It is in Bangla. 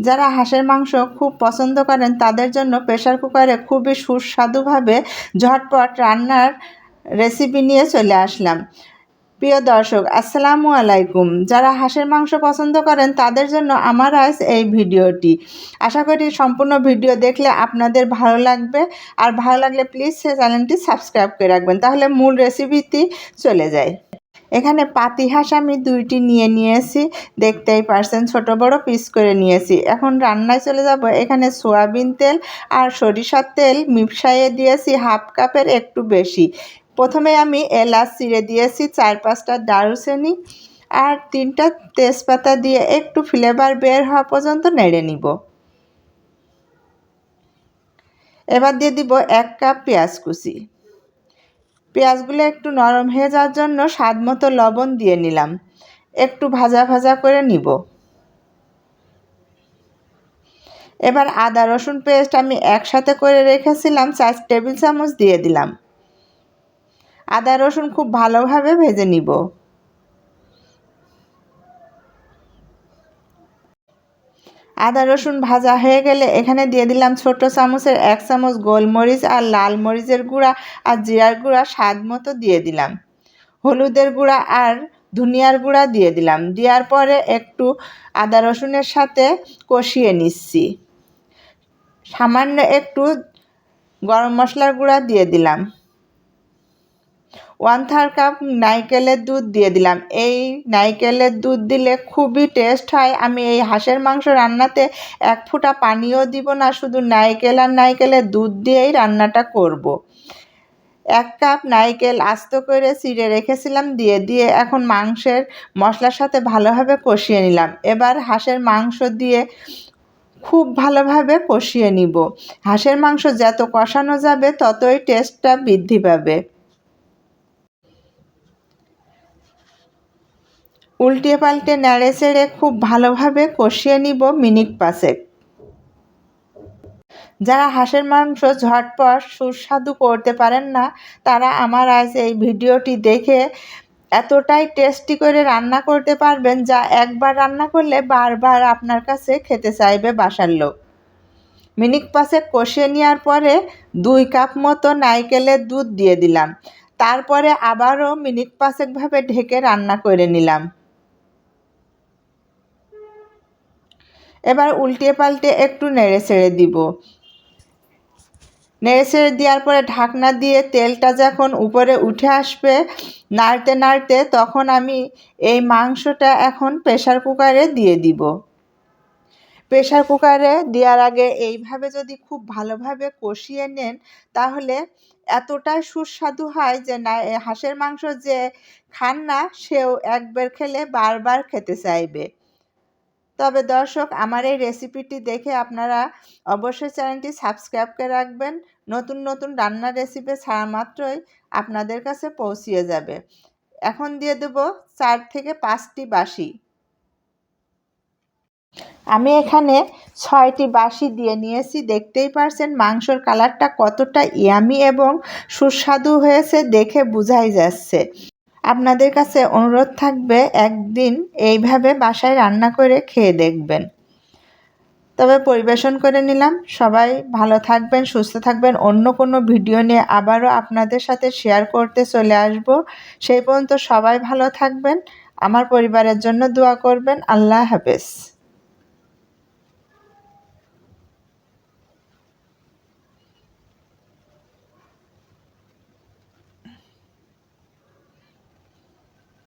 যারা হাঁসের মাংস খুব পছন্দ করেন তাদের জন্য প্রেসার কুকারে খুবই সুস্বাদুভাবে ঝটপট রান্নার রেসিপি নিয়ে চলে আসলাম। প্রিয় দর্শক, আসসালামু আলাইকুম। যারা হাঁসের মাংস পছন্দ করেন তাদের জন্য আমার আজ এই ভিডিওটি। আশা করি সম্পূর্ণ ভিডিও দেখলে আপনাদের ভালো লাগবে, আর ভালো লাগলে প্লিজ চ্যানেলটি সাবস্ক্রাইব করে রাখবেন। তাহলে মূল রেসিপিটি চলে যায়। এখানে পাতি হাঁস আমি 2টি নিয়েছি, দেখতেই পারছেন, ছোট বড় পিস করে নিয়েছি। এখন রান্নায় চলে যাব। এখানে সয়াবিন তেল আর সরিষার তেল মিশিয়ে দিয়েছি 1/2 কাপের একটু বেশি। প্রথমে আমি এলাচ চিড়ে দিয়েছি, 4-5টা দারুচিনি আর 3টা তেজপাতা দিয়ে একটু ফ্লেভার বের হওয়া পর্যন্ত নেড়ে নিব। এবার দিয়ে দিব 1 কাপ পেঁয়াজ কুচি। পেঁয়াজগুলো একটু নরম হয়ে যাওয়ার জন্য স্বাদ মতো লবণ দিয়ে নিলাম। একটু ভাজা ভাজা করে নিব। এবার আদা রসুন পেস্ট আমি একসাথে করে রেখেছিলাম 4 টেবিল চামচ দিয়ে দিলাম। আদা রসুন খুব ভালোভাবে ভেজে নিব। আদা রসুন ভাজা হয়ে গেলে এখানে দিয়ে দিলাম ছোট চামচের 1 চামচ গোলমরিচ আর লাল মরিচের গুঁড়া আর জিরার গুঁড়া স্বাদ মতো দিয়ে দিলাম। হলুদের গুঁড়া আর ধনিয়ার গুঁড়া দিয়ে দিলাম। দেওয়ার পরে একটু আদা রসুনের সাথে কষিয়ে নিচ্ছি। সামান্য একটু গরম মশলার গুঁড়া দিয়ে দিলাম। 1/3 কাপ নারকেলের দুধ দিয়ে দিলাম। এই নারকেলের দুধ দিলে খুবই টেস্ট হয়। আমি এই হাঁসের মাংস রান্নাতে 1 ফোঁটা পানিও দিব না, শুধু নারকেল আর নারকেলের দুধ দিয়েই রান্নাটা করব। 1 কাপ নারকেল আস্ত করে চিড়ে রেখেছিলাম দিয়ে এখন মাংসের মশলার সাথে ভালোভাবে কষিয়ে নিলাম। এবার হাঁসের মাংস দিয়ে খুব ভালোভাবে কষিয়ে নিব। হাঁসের মাংস যত কষানো যাবে ততই টেস্টটা বৃদ্ধি পাবে। উল্টে পাল্টে নেড়ে চেড়ে খুব ভালোভাবে কষিয়ে নিব মিনিট 5। যারা হাঁসের মাংস ঝটপট সুস্বাদু করতে পারেন না, তারা আমার আজ এই ভিডিওটি দেখে এতটাই টেস্টি করে রান্না করতে পারবেন যা একবার রান্না করলে বারবার আপনার কাছে খেতে চাইবে বাসার লোক। মিনিট 5 কষিয়ে নেওয়ার পরে 2 কাপ মতো নারকেলের দুধ দিয়ে দিলাম। তারপরে আবারও মিনিট 5 ভাবে ঢেকে রান্না করে নিলাম। এবার উল্টে পাল্টে একটু নেড়ে ছেড়ে দিব। নেড়ে ছেড়ে দেওয়ার পরে ঢাকনা দিয়ে তেলটা যখন উপরে উঠে আসবে নাড়তে নাড়তে, তখন আমি এই মাংসটা এখন প্রেসার কুকারে দিয়ে দিব। প্রেসার কুকারে দেওয়ার আগে এইভাবে যদি খুব ভালোভাবে কষিয়ে নেন তাহলে এতটাই সুস্বাদু হয় যে না, হাঁসের মাংস যে খান না সেও একবার খেলে বারবার খেতে চাইবে। তবে দর্শক, আমার এই রেসিপিটি দেখে আপনারা অবশ্যই চ্যানেলটি সাবস্ক্রাইব করে রাখবেন। নতুন নতুন রান্নার রেসিপি ছাড়া মাত্রই আপনাদের কাছে পৌঁছিয়ে যাবে। এখন দিয়ে দেব 4 থেকে 5টি বাঁশি। আমি এখানে 6টি বাঁশি দিয়ে নিয়েছি। দেখতেই পারছেন মাংসর কালারটা কতটা ইয়ামি এবং সুস্বাদু হয়েছে, দেখে বোঝাই যাচ্ছে। আপনাদের কাছে অনুরোধ থাকবে একদিন এইভাবে বাসায় রান্না করে খেয়ে দেখবেন। তবে পরিবেশন করে নিলাম। সবাই ভালো থাকবেন, সুস্থ থাকবেন। অন্য কোনো ভিডিও নিয়ে আবারও আপনাদের সাথে শেয়ার করতে চলে আসব। সেই পর্যন্ত সবাই ভালো থাকবেন। আমার পরিবারের জন্য দোয়া করবেন। আল্লাহ হাফেজ।